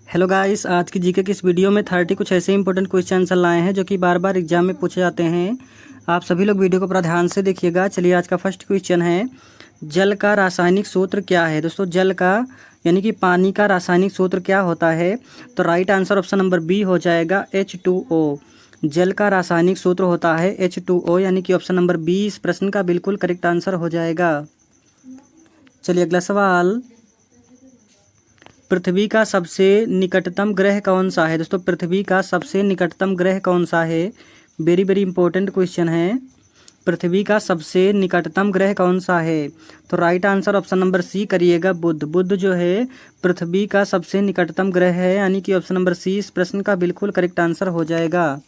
Hello guys, आज की GK की इस वीडियो में 30 कुछ ऐसे इंपॉर्टेंट क्वेश्चन आंसर लाए हैं जो कि बार बार एग्जाम में पूछे जाते हैं। आप सभी लोग वीडियो को पूरा ध्यान से देखिएगा। चलिए, आज का फर्स्ट क्वेश्चन है, जल का रासायनिक सूत्र क्या है। दोस्तों, जल का यानी कि पानी का रासायनिक सूत्र क्या होता है? तो right answer option number B हो जाएगा H2O। जल का रासायनिक सूत्र होता है H2O, यानी कि ऑप्शन नंबर बी इस प्रश्न का बिल्कुल करेक्ट आंसर हो जाएगा। चलिए, अगला सवाल, पृथ्वी का सबसे निकटतम ग्रह कौन सा है। दोस्तों, पृथ्वी का सबसे निकटतम ग्रह कौन सा है? वेरी वेरी इंपॉर्टेंट क्वेश्चन है। पृथ्वी का सबसे निकटतम ग्रह कौन सा है? तो right answer option number C करिएगा, बुध। बुध जो है पृथ्वी का सबसे निकटतम ग्रह है, यानी कि ऑप्शन नंबर सी इस प्रश्न का बिल्कुल करेक्ट आंसर हो जाएगा।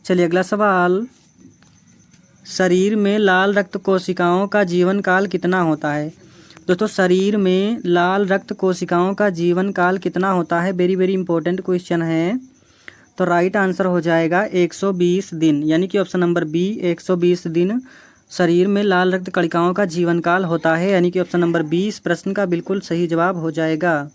चलिए, अगला सवाल, शरीर में लाल रक्त कोशिकाओं का जीवन काल कितना होता है। दोस्तों, शरीर में लाल रक्त कोशिकाओं का जीवन काल कितना होता है? वेरी वेरी इंपॉर्टेंट क्वेश्चन है। तो राइट आंसर हो जाएगा 120 दिन, यानी कि ऑप्शन नंबर बी 120 दिन शरीर में लाल रक्त कणिकाओं का जीवन काल होता है, यानी कि ऑप्शन नंबर बी इस प्रश्न का बिल्कुल सही जवाब हो जाएगा।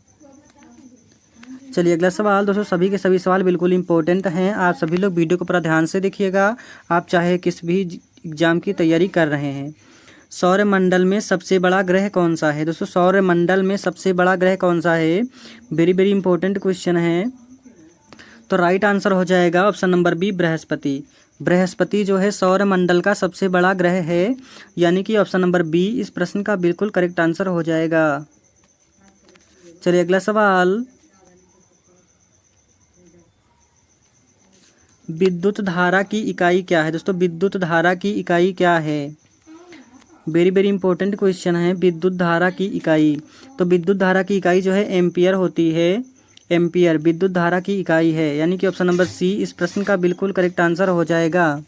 चलिए, अगला सवाल। दोस्तों, सभी के सभी सवाल बिल्कुल इंपॉर्टेंट हैं। आप सभी लोग वीडियो को पूरा ध्यान से देखिएगा। आप चाहे किस भी एग्जाम की तैयारी कर रहे हैं। सौरमंडल में सबसे बड़ा ग्रह कौन सा है? दोस्तों, सौरमंडल में सबसे बड़ा ग्रह कौन सा है? वेरी वेरी इंपॉर्टेंट क्वेश्चन है। तो राइट आंसर हो जाएगा ऑप्शन नंबर बी, बृहस्पति। बृहस्पति जो है सौरमंडल का सबसे बड़ा ग्रह है, यानी कि ऑप्शन नंबर बी इस प्रश्न का बिल्कुल करेक्ट आंसर हो जाएगा। चलिए, अगला सवाल, विद्युत धारा की इकाई क्या है? दोस्तों, विद्युत धारा की इकाई क्या है? वेरी वेरी इंपॉर्टेंट क्वेश्चन है। विद्युत धारा की इकाई, तो विद्युत धारा की इकाई जो है एम्पियर होती है। एम्पियर विद्युत धारा की इकाई है, यानी कि ऑप्शन नंबर सी इस प्रश्न का बिल्कुल करेक्ट आंसर हो जाएगा।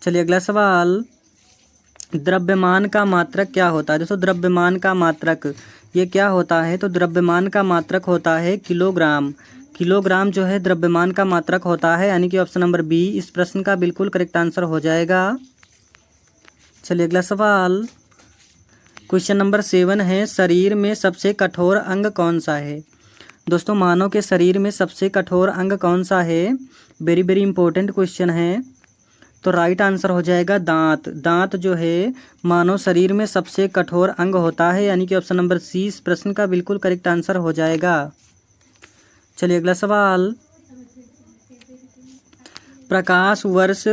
चलिए, अगला सवाल, द्रव्यमान का मात्रक क्या होता है? दोस्तों, द्रव्यमान का मात्रक ये क्या होता है? तो द्रव्यमान का मात्रक होता है किलोग्राम। किलोग्राम जो है द्रव्यमान का मात्रक होता है, यानी कि ऑप्शन नंबर बी इस प्रश्न का बिल्कुल करेक्ट आंसर हो जाएगा। चलिए, अगला सवाल, क्वेश्चन नंबर 7 है, शरीर में सबसे कठोर अंग कौन सा है? दोस्तों, मानव के शरीर में सबसे कठोर अंग कौन सा है? वेरी वेरी इंपॉर्टेंट क्वेश्चन है। तो राइट आंसर हो जाएगा दांत। दांत जो है मानव शरीर में सबसे कठोर अंग होता है, यानी कि ऑप्शन नंबर सी इस प्रश्न का बिल्कुल करेक्ट आंसर हो जाएगा। चलिए, अगला सवाल, प्रकाश वर्ष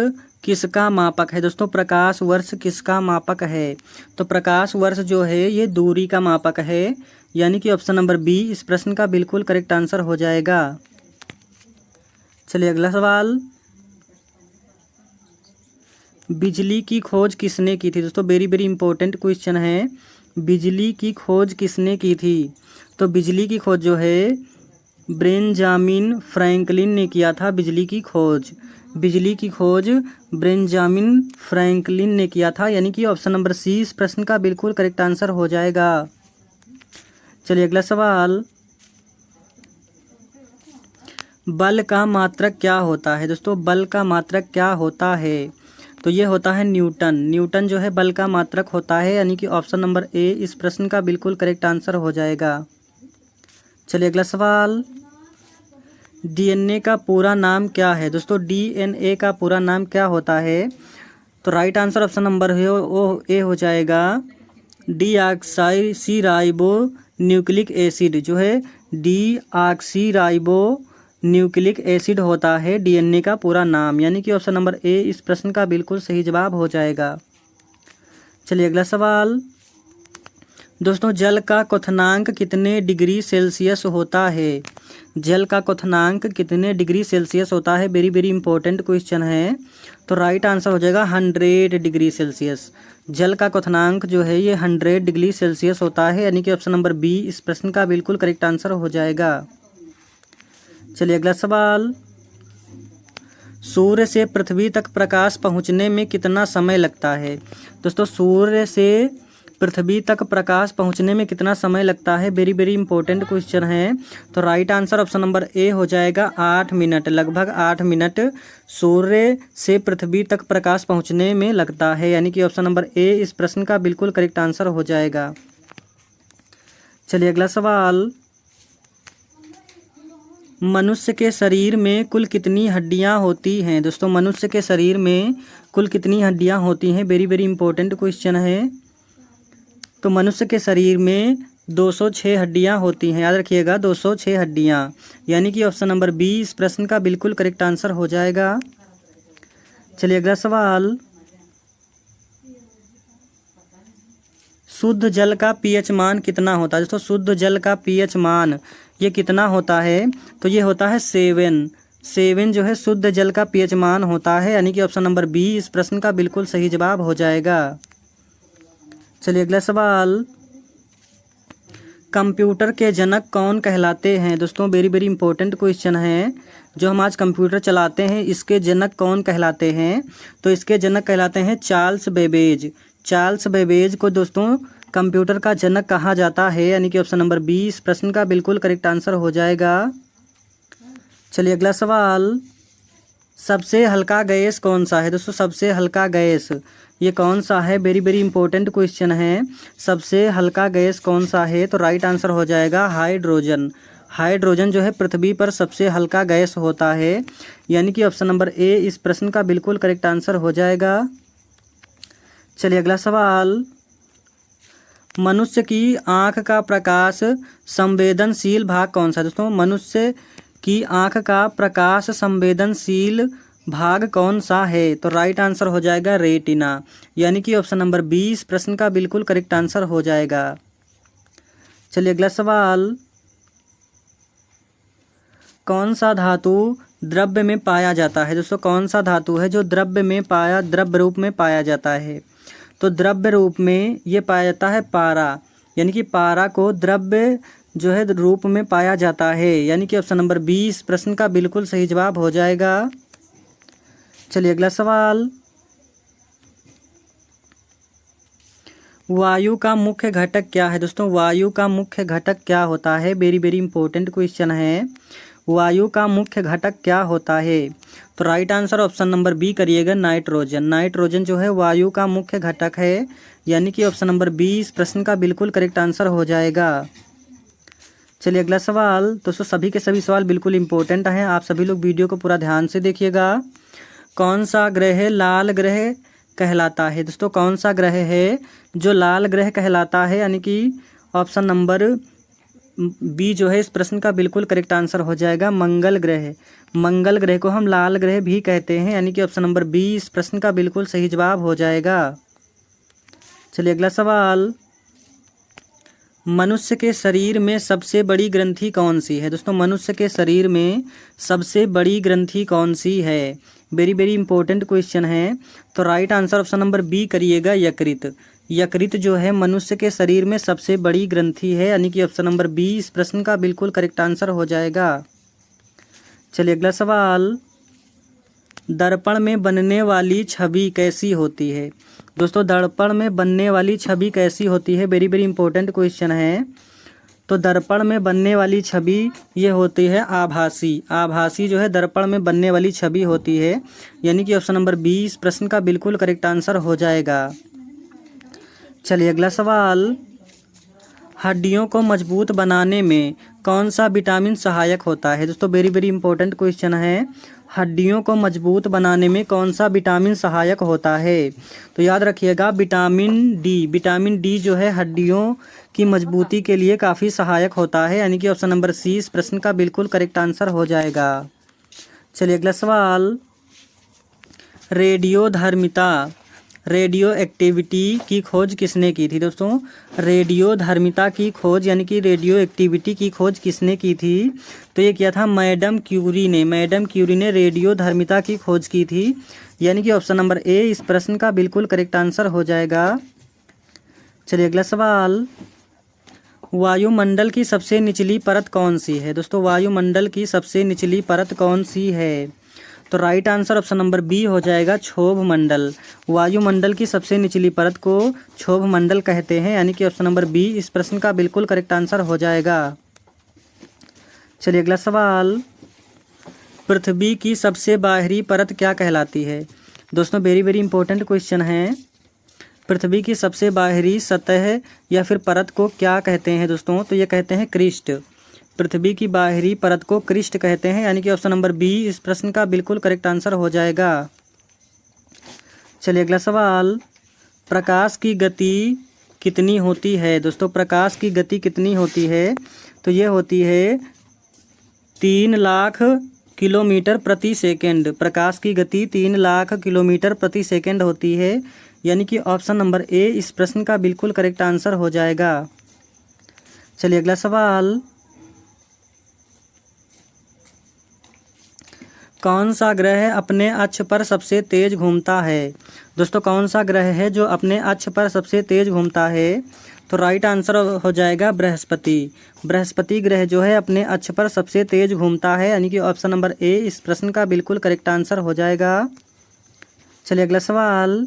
किसका मापक है? दोस्तों, प्रकाश वर्ष किसका मापक है? तो प्रकाश वर्ष जो है ये दूरी का मापक है, यानी कि ऑप्शन नंबर बी इस प्रश्न का बिल्कुल करेक्ट आंसर हो जाएगा। चलिए, अगला सवाल, बिजली की खोज किसने की थी? दोस्तों, वेरी वेरी इंपॉर्टेंट क्वेश्चन है। बिजली की खोज किसने की थी? तो बिजली की खोज जो है बेंजामिन फ्रैंकलिन ने किया था। बिजली की खोज बेंजामिन फ्रैंकलिन ने किया था, यानी कि ऑप्शन नंबर सी इस प्रश्न का बिल्कुल करेक्ट आंसर हो जाएगा। चलिए, अगला सवाल, बल का मात्रक क्या होता है? दोस्तों, बल का मात्रक क्या होता है? तो ये होता है न्यूटन। न्यूटन जो है बल का मात्रक होता है, यानी कि ऑप्शन नंबर ए इस प्रश्न का बिल्कुल करेक्ट आंसर हो जाएगा। चलिए, अगला सवाल, डीएनए का पूरा नाम क्या है? दोस्तों, डीएनए का पूरा नाम क्या होता है? तो right answer option number A हो जाएगा, डीऑक्सीराइबो न्यूक्लिक एसिड। जो है डीऑक्सीराइबो न्यूक्लिक एसिड होता है डीएनए का पूरा नाम, यानी कि ऑप्शन नंबर ए इस प्रश्न का बिल्कुल सही जवाब हो जाएगा। चलिए, अगला सवाल, दोस्तों, जल का क्वथनांक कितने डिग्री सेल्सियस होता है? जल का क्वथनांक कितने डिग्री सेल्सियस होता है? वेरी वेरी इंपॉर्टेंट क्वेश्चन है। तो राइट आंसर हो जाएगा 100 डिग्री सेल्सियस। जल का क्वथनांक जो है ये 100 डिग्री सेल्सियस होता है, यानी कि ऑप्शन नंबर बी इस प्रश्न का बिल्कुल करेक्ट आंसर हो जाएगा। चलिए, अगला सवाल, सूर्य से पृथ्वी तक प्रकाश पहुंचने में कितना समय लगता है? दोस्तों, सूर्य से पृथ्वी तक प्रकाश पहुंचने में कितना समय लगता है? वेरी वेरी इंपॉर्टेंट क्वेश्चन है। तो right answer option number A हो जाएगा 8 मिनट। लगभग 8 मिनट सूर्य से पृथ्वी तक प्रकाश पहुंचने में लगता है, यानी कि ऑप्शन नंबर ए इस प्रश्न का बिल्कुल करेक्ट आंसर हो जाएगा। चलिए, अगला सवाल, मनुष्य के शरीर में कुल कितनी हड्डियां होती हैं? दोस्तों मनुष्य के शरीर में कुल कितनी हड्डियां होती हैं? वेरी वेरी इंपॉर्टेंट क्वेश्चन है। तो मनुष्य के शरीर में 206 हड्डियां होती हैं, याद रखिएगा 206 हड्डियां, यानी कि ऑप्शन नंबर बी इस प्रश्न का बिल्कुल करेक्ट आंसर हो जाएगा। चलिए अगला सवाल, शुद्ध जल का पीएच मान कितना होता है? दोस्तों शुद्ध जल का पीएच मान ये कितना होता है? तो ये होता है 7 जो है शुद्ध जल का पीएच मान होता है, यानी कि ऑप्शन नंबर बी इस प्रश्न का बिल्कुल सही जवाब हो जाएगा। चलिए अगला सवाल, कंप्यूटर के जनक कौन कहलाते हैं? दोस्तों वेरी वेरी इंपॉर्टेंट क्वेश्चन है। जो हम आज कंप्यूटर चलाते हैं इसके जनक कौन कहलाते हैं? तो इसके जनक कहलाते हैं चार्ल्स बेबेज। चार्ल्स बेबेज को दोस्तों कंप्यूटर का जनक कहा जाता है, यानी कि ऑप्शन नंबर बी इस प्रश्न का बिल्कुल करेक्ट आंसर हो जाएगा। चलिए अगला सवाल, सबसे हल्का गैस कौन सा है? दोस्तों सबसे हल्का गैस ये कौन सा है? वेरी वेरी इंपॉर्टेंट क्वेश्चन है। सबसे हल्का गैस कौन सा है? तो राइट आंसर हो जाएगा हाइड्रोजन। हाइड्रोजन जो है पृथ्वी पर सबसे हल्का गैस होता है, यानी कि ऑप्शन नंबर ए इस प्रश्न का बिल्कुल करेक्ट आंसर हो जाएगा। चलिए अगला सवाल, मनुष्य की आँख का प्रकाश संवेदनशील भाग कौन सा है? दोस्तों मनुष्य की आँख का प्रकाश संवेदनशील भाग कौन सा है? तो राइट आंसर हो जाएगा रेटिना, यानी कि ऑप्शन नंबर बी इस प्रश्न का बिल्कुल करेक्ट आंसर हो जाएगा। चलिए अगला सवाल, कौन सा धातु द्रव्य में पाया जाता है? दोस्तों कौन सा धातु है जो द्रव्य रूप में पाया जाता है? तो द्रव्य रूप में ये पाया जाता है पारा, यानी कि पारा को द्रव्य जो है रूप में पाया जाता है, यानी कि ऑप्शन नंबर बी इस प्रश्न का बिल्कुल सही जवाब हो जाएगा। चलिए अगला सवाल, वायु का मुख्य घटक क्या है? दोस्तों वायु का मुख्य घटक क्या होता है? वेरी वेरी इंपॉर्टेंट क्वेश्चन है। वायु का मुख्य घटक क्या होता है? तो right answer option number B करिएगा, नाइट्रोजन। नाइट्रोजन जो है वायु का मुख्य घटक है, यानी कि ऑप्शन नंबर बी इस प्रश्न का बिल्कुल करेक्ट आंसर हो जाएगा। चलिए अगला सवाल, दोस्तों सभी के सभी सवाल बिल्कुल इंपॉर्टेंट हैं, आप सभी लोग वीडियो को पूरा ध्यान से देखिएगा। कौन सा ग्रह लाल ग्रह कहलाता है? दोस्तों कौन सा ग्रह है जो लाल ग्रह कहलाता है? यानी कि ऑप्शन नंबर बी जो है इस प्रश्न का बिल्कुल करेक्ट आंसर हो जाएगा, मंगल ग्रह। मंगल ग्रह को हम लाल ग्रह भी कहते हैं, यानी कि ऑप्शन नंबर बी इस प्रश्न का बिल्कुल सही जवाब हो जाएगा। चलिए अगला सवाल, मनुष्य के शरीर में सबसे बड़ी ग्रंथि कौन सी है? दोस्तों मनुष्य के शरीर में सबसे बड़ी ग्रंथि कौन सी है? वेरी वेरी इंपॉर्टेंट क्वेश्चन है। तो right answer option number B करिएगा, यकृत। यकृत जो है मनुष्य के शरीर में सबसे बड़ी ग्रंथि है, यानी कि ऑप्शन नंबर बी इस प्रश्न का बिल्कुल करेक्ट आंसर हो जाएगा। चलिए अगला सवाल, दर्पण में बनने वाली छवि कैसी होती है? दोस्तों दर्पण में बनने वाली छवि कैसी होती है? वेरी वेरी इंपॉर्टेंट क्वेश्चन है। तो दर्पण में बनने वाली छवि ये होती है आभासी। आभासी जो है दर्पण में बनने वाली छवि होती है, यानी कि ऑप्शन नंबर बी इस प्रश्न का बिल्कुल करेक्ट आंसर हो जाएगा। चलिए अगला सवाल, हड्डियों को मजबूत बनाने में कौन सा विटामिन सहायक होता है? दोस्तों वेरी वेरी इंपॉर्टेंट क्वेश्चन है। हड्डियों को मजबूत बनाने में कौन सा विटामिन सहायक होता है? तो याद रखिएगा विटामिन डी। विटामिन डी जो है हड्डियों की मजबूती के लिए काफ़ी सहायक होता है, यानी कि ऑप्शन नंबर सी इस प्रश्न का बिल्कुल करेक्ट आंसर हो जाएगा। चलिए अगला सवाल, रेडियोधर्मिता रेडियो एक्टिविटी की खोज किसने की थी? दोस्तों रेडियोधर्मिता की खोज यानी कि रेडियो एक्टिविटी की खोज किसने की थी? तो ये किया था मैडम क्यूरी ने। मैडम क्यूरी ने रेडियोधर्मिता की खोज की थी, यानी कि ऑप्शन नंबर ए इस प्रश्न का बिल्कुल करेक्ट आंसर हो जाएगा। चलिए अगला सवाल, वायुमंडल की सबसे निचली परत कौन सी है? दोस्तों वायुमंडल की सबसे निचली परत कौन सी है? तो right answer option number B हो जाएगा, क्षोभ मंडल। वायुमंडल की सबसे निचली परत को क्षोभ मंडल कहते हैं, यानी कि ऑप्शन नंबर बी इस प्रश्न का बिल्कुल करेक्ट आंसर हो जाएगा। चलिए अगला सवाल, पृथ्वी की सबसे बाहरी परत क्या कहलाती है? दोस्तों वेरी वेरी इंपॉर्टेंट क्वेश्चन है। पृथ्वी की सबसे बाहरी सतह या फिर परत को क्या कहते हैं दोस्तों? तो ये कहते हैं क्रिस्ट। पृथ्वी की बाहरी परत को क्रिस्ट कहते हैं, यानी कि ऑप्शन नंबर बी इस प्रश्न का बिल्कुल करेक्ट आंसर हो जाएगा। चलिए अगला सवाल, प्रकाश की गति कितनी होती है? दोस्तों प्रकाश की गति कितनी होती है? तो ये होती है 3 लाख किलोमीटर प्रति सेकंड। प्रकाश की गति 3 लाख किलोमीटर प्रति सेकंड होती है, यानी कि ऑप्शन नंबर ए इस प्रश्न का बिल्कुल करेक्ट आंसर हो जाएगा। चलिए अगला सवाल, कौन सा ग्रह अपने अक्ष पर सबसे तेज घूमता है? दोस्तों कौन सा ग्रह है जो अपने अक्ष पर सबसे तेज घूमता है? तो राइट आंसर हो जाएगा बृहस्पति। बृहस्पति ग्रह जो है अपने अक्ष पर सबसे तेज घूमता है, यानी कि ऑप्शन नंबर ए इस प्रश्न का बिल्कुल करेक्ट आंसर हो जाएगा। चलिए अगला सवाल,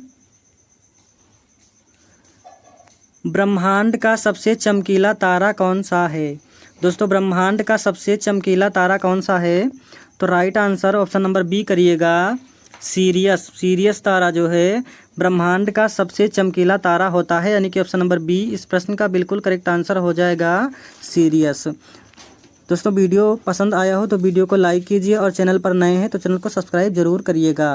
ब्रह्मांड का सबसे चमकीला तारा कौन सा है? दोस्तों ब्रह्मांड का सबसे चमकीला तारा कौन सा है? तो right answer option number B करिएगा, सीरियस। सीरियस तारा जो है ब्रह्मांड का सबसे चमकीला तारा होता है, यानी कि ऑप्शन नंबर बी इस प्रश्न का बिल्कुल करेक्ट आंसर हो जाएगा, सीरियस। दोस्तों वीडियो पसंद आया हो तो वीडियो को लाइक कीजिए और चैनल पर नए हैं तो चैनल को सब्सक्राइब जरूर करिएगा।